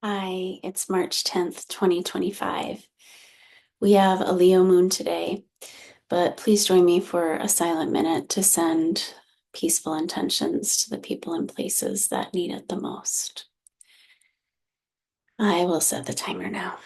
Hi, it's March 10th, 2025. We have a Leo moon today, but please join me for a silent minute to send peaceful intentions to the people and places that need it the most. I will set the timer now.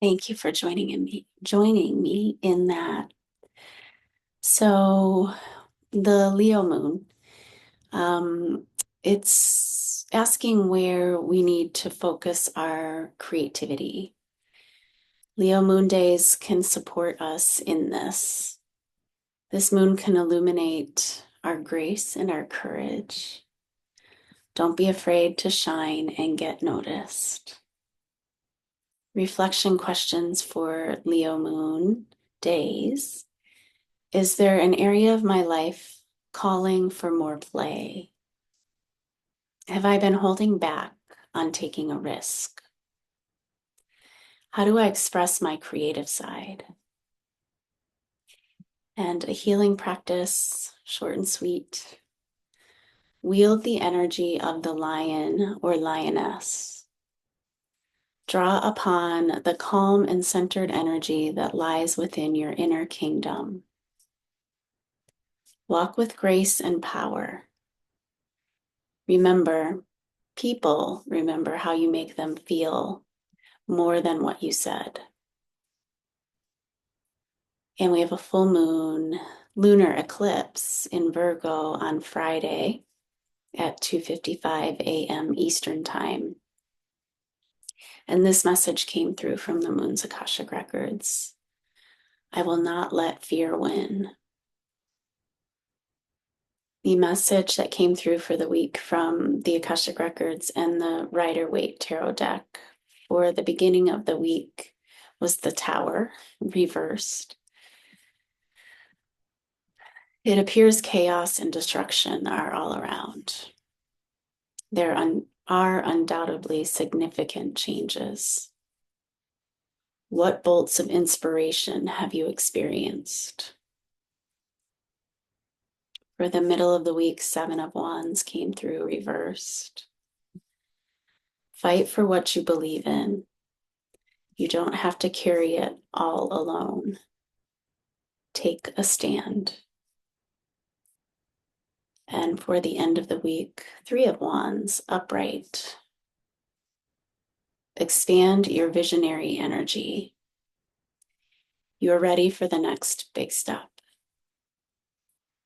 Thank you for joining me in that. So, the Leo moon, um, it's asking where we need to focus our creativity. Leo moon days can support us in this. This moon can illuminate our grace and our courage. Don't be afraid to shine and get noticed. Reflection questions for Leo moon days. Is there an area of my life calling for more play? Have I been holding back on taking a risk? How do I express my creative side? And a healing practice, short and sweet. Wield the energy of the lion or lioness. Draw upon the calm and centered energy that lies within your inner kingdom. Walk with grace and power. Remember, people remember how you make them feel more than what you said. And we have a full moon lunar eclipse in Virgo on Friday at 2:55 a.m. Eastern Time. And this message came through from the moon's Akashic Records. I will not let fear win. The message that came through for the week from the Akashic Records and the Rider-Waite Tarot deck for the beginning of the week was the Tower reversed. It appears chaos and destruction are all around. There are undoubtedly significant changes. What bolts of inspiration have you experienced? For the middle of the week, Seven of Wands came through reversed. Fight for what you believe in. You don't have to carry it all alone. Take a stand. And for the end of the week, Three of Wands, upright. Expand your visionary energy. You're ready for the next big step.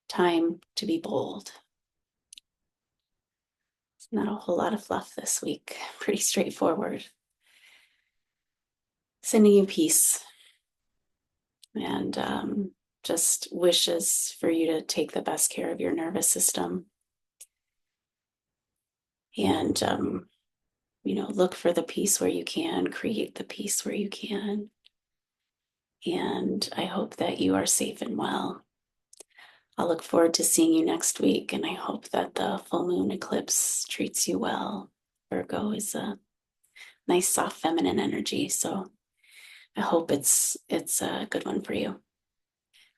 Time to be bold. Not a whole lot of fluff this week. Pretty straightforward. Sending you peace and just wishes for you to take the best care of your nervous system. And, look for the peace where you can, create the peace where you can. And I hope that you are safe and well. I'll look forward to seeing you next week, and I hope that the full moon eclipse treats you well. Virgo is a nice, soft, feminine energy, so I hope it's a good one for you.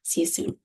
See you soon.